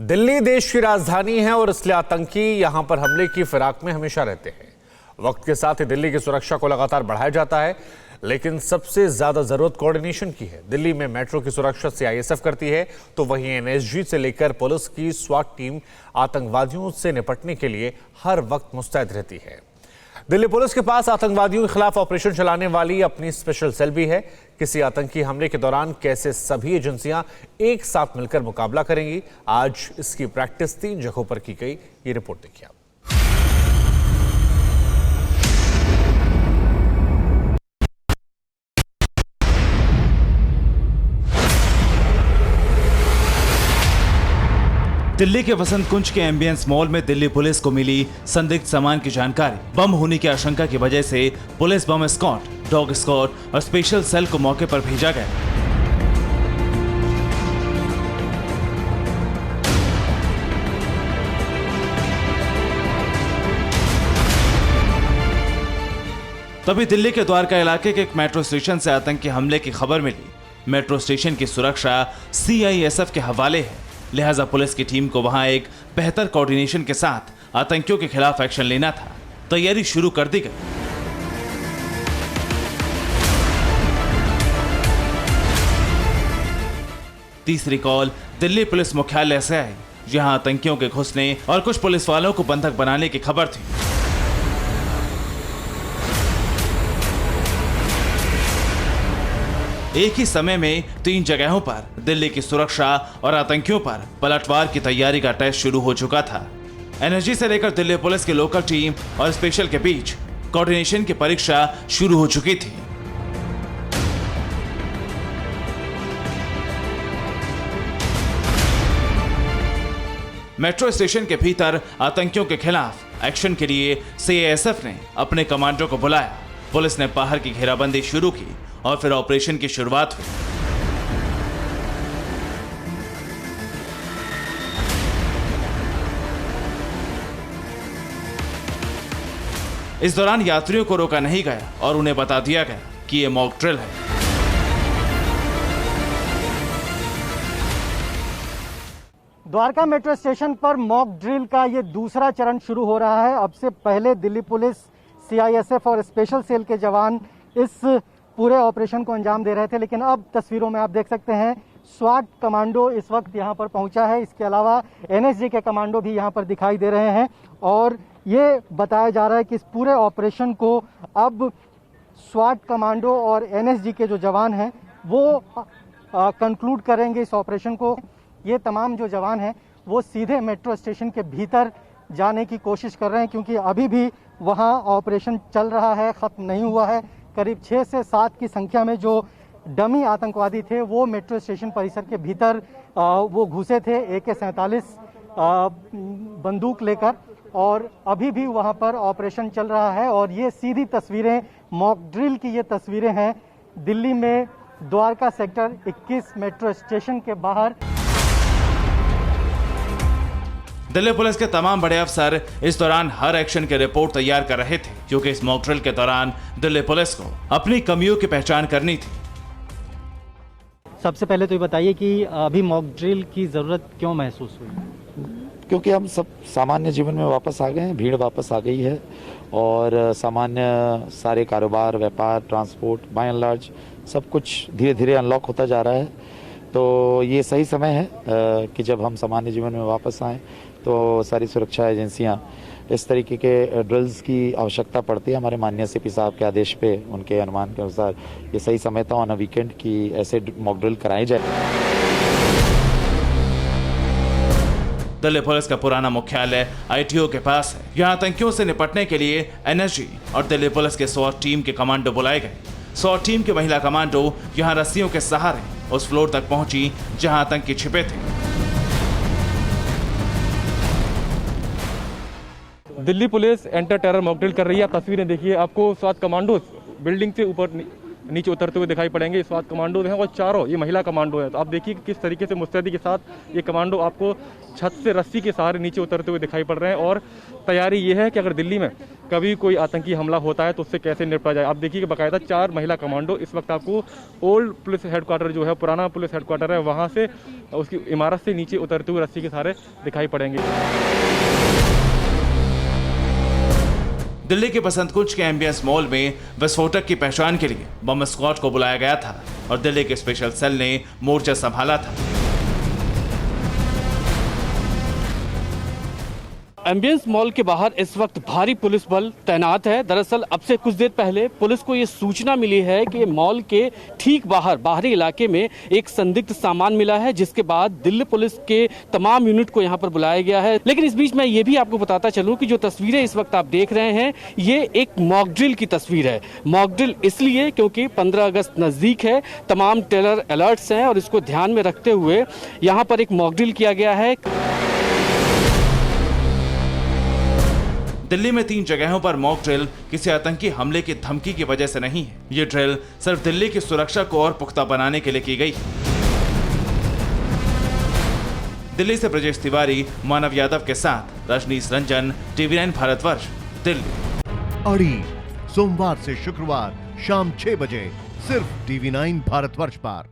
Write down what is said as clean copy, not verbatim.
दिल्ली देश की राजधानी है और इसलिए आतंकी यहां पर हमले की फिराक में हमेशा रहते हैं। वक्त के साथ ही दिल्ली की सुरक्षा को लगातार बढ़ाया जाता है, लेकिन सबसे ज्यादा जरूरत कोऑर्डिनेशन की है। दिल्ली में मेट्रो की सुरक्षा सीआईएसएफ करती है, तो वहीं एनएसजी से लेकर पुलिस की स्वाट टीम आतंकवादियों से निपटने के लिए हर वक्त मुस्तैद रहती है। दिल्ली पुलिस के पास आतंकवादियों के खिलाफ ऑपरेशन चलाने वाली अपनी स्पेशल सेल भी है। किसी आतंकी हमले के दौरान कैसे सभी एजेंसियां एक साथ मिलकर मुकाबला करेंगी, आज इसकी प्रैक्टिस 3 जगहों पर की गई। ये रिपोर्ट देखिए आप। दिल्ली के वसंत कुंज के एम्बियंस मॉल में दिल्ली पुलिस को मिली संदिग्ध सामान की जानकारी। बम होने की आशंका की वजह से पुलिस बम स्क्वाड, डॉग स्क्वाड और स्पेशल सेल को मौके पर भेजा गया। तभी दिल्ली के द्वारका इलाके के एक मेट्रो स्टेशन से आतंकी हमले की खबर मिली। मेट्रो स्टेशन की सुरक्षा सीआईएसएफ के हवाले है, लिहाजा पुलिस की टीम को वहां एक बेहतर कोऑर्डिनेशन के साथ आतंकियों के खिलाफ एक्शन लेना था। तैयारी शुरू कर दी गई। तीसरी कॉल दिल्ली पुलिस मुख्यालय से आई, जहां आतंकियों के घुसने और कुछ पुलिस वालों को बंधक बनाने की खबर थी। एक ही समय में 3 जगहों पर दिल्ली की सुरक्षा और आतंकियों पर पलटवार की तैयारी का टेस्ट शुरू हो चुका था। एनएसजी से लेकर दिल्ली पुलिस की लोकल टीम और स्पेशल के बीच कोऑर्डिनेशन की परीक्षा शुरू हो चुकी थी। मेट्रो स्टेशन के भीतर आतंकियों के खिलाफ एक्शन के लिए सीआईएसएफ ने अपने कमांडो को बुलाया। पुलिस ने बाहर की घेराबंदी शुरू की और फिर ऑपरेशन की शुरुआत हुई। इस दौरान यात्रियों को रोका नहीं गया और उन्हें बता दिया गया कि यह मॉक ड्रिल है। द्वारका मेट्रो स्टेशन पर मॉक ड्रिल का ये दूसरा चरण शुरू हो रहा है। अब से पहले दिल्ली पुलिस, सीआईएसएफ और स्पेशल सेल के जवान इस पूरे ऑपरेशन को अंजाम दे रहे थे, लेकिन अब तस्वीरों में आप देख सकते हैं स्वाट कमांडो इस वक्त यहां पर पहुंचा है। इसके अलावा एनएसजी के कमांडो भी यहां पर दिखाई दे रहे हैं और ये बताया जा रहा है कि इस पूरे ऑपरेशन को अब स्वाट कमांडो और एनएसजी के जो जवान हैं वो कंक्लूड करेंगे इस ऑपरेशन को। ये तमाम जो जवान हैं वो सीधे मेट्रो स्टेशन के भीतर जाने की कोशिश कर रहे हैं, क्योंकि अभी भी वहाँ ऑपरेशन चल रहा है, ख़त्म नहीं हुआ है। करीब 6 से 7 की संख्या में जो डमी आतंकवादी थे वो मेट्रो स्टेशन परिसर के भीतर वो घुसे थे AK-47 बंदूक लेकर, और अभी भी वहाँ पर ऑपरेशन चल रहा है। और ये सीधी तस्वीरें मॉक ड्रिल की ये तस्वीरें हैं दिल्ली में द्वारका सेक्टर 21 मेट्रो स्टेशन के बाहर। दिल्ली पुलिस के तमाम बड़े अफसर इस दौरान हर एक्शन की रिपोर्ट तैयार कर रहे थे, क्योंकि इस मॉक ड्रिल के दौरान दिल्ली पुलिस को अपनी कमियों की पहचान करनी थी। सबसे पहले तो ये बताइए कि अभी मॉक ड्रिल की जरूरत क्यों महसूस हुई? क्योंकि हम सब सामान्य जीवन में वापस आ गए हैं, भीड़ वापस आ गई है और सामान्य सारे कारोबार, व्यापार, ट्रांसपोर्ट बाय एंड लार्ज सब कुछ धीरे धीरे अनलॉक होता जा रहा है। तो ये सही समय है कि जब हम सामान्य जीवन में वापस आएँ तो सारी सुरक्षा एजेंसियां इस तरीके के ड्रिल्स की आवश्यकता पड़ती है। हमारे माननीय सीपी साहब के आदेश पे, उनके अनुमान के अनुसार ये सही समय था ऑन अ वीकेंड कि ऐसे मॉक ड्रिल कराए जाए। दिल्ली पुलिस का पुराना मुख्यालय आईटीओ के पास है। यहाँ आतंकियों से निपटने के लिए एनएसजी और दिल्ली पुलिस के स्वाट टीम के कमांडो बुलाए गए। स्वाट टीम के महिला कमांडो यहाँ रस्सियों के सहारे उस फ्लोर तक पहुंची जहां आतंकी छिपे थे। Delhi police enter terror mock drill कर रही है। आप तस्वीरें देखिए, आपको स्वात कमांडोज बिल्डिंग से ऊपर नीचे उतरते हुए दिखाई पड़ेंगे। स्वात कमांडोज हैं और चारों ये महिला कमांडो हैं। तो आप देखिए कि किस तरीके से मुस्तैदी के साथ ये कमांडो आपको छत से रस्सी के सहारे नीचे उतरते हुए दिखाई पड़ रहे हैं। और तैयारी ये है कि अगर दिल्ली में कभी कोई आतंकी हमला होता है तो उससे कैसे निपटा जाए। आप देखिए कि बाकायदा 4 महिला कमांडो इस वक्त आपको ओल्ड पुलिस हेडक्वार्टर जो है, पुराना पुलिस हेडक्वार्टर है, वहाँ से उसकी इमारत से नीचे उतरते हुए रस्सी के सहारे दिखाई पड़ेंगे। दिल्ली के बसंत कुंज के एम्बियंस मॉल में विस्फोटक की पहचान के लिए बम स्क्वाड को बुलाया गया था और दिल्ली के स्पेशल सेल ने मोर्चा संभाला था। एम्बियंस मॉल के बाहर इस वक्त भारी पुलिस बल तैनात है। दरअसल अब से कुछ देर पहले पुलिस को ये सूचना मिली है कि मॉल के ठीक बाहर बाहरी इलाके में एक संदिग्ध सामान मिला है, जिसके बाद दिल्ली पुलिस के तमाम यूनिट को यहाँ पर बुलाया गया है। लेकिन इस बीच मैं ये भी आपको बताता चलूं कि जो तस्वीरें इस वक्त आप देख रहे हैं ये एक मॉक ड्रिल की तस्वीर है। मॉक ड्रिल इसलिए क्योंकि 15 अगस्त नजदीक है, तमाम टेरर अलर्ट्स हैं और इसको ध्यान में रखते हुए यहाँ पर एक मॉक ड्रिल किया गया है। दिल्ली में 3 जगहों पर मॉक ड्रिल किसी आतंकी हमले की धमकी की वजह से नहीं है। ये ड्रिल सिर्फ दिल्ली की सुरक्षा को और पुख्ता बनाने के लिए की गई। दिल्ली से ब्रजेश तिवारी, मानव यादव के साथ रजनीश रंजन, TV9 भारतवर्ष, दिल्ली। अड़ी सोमवार से शुक्रवार शाम 6 बजे सिर्फ TV9 भारतवर्ष पर।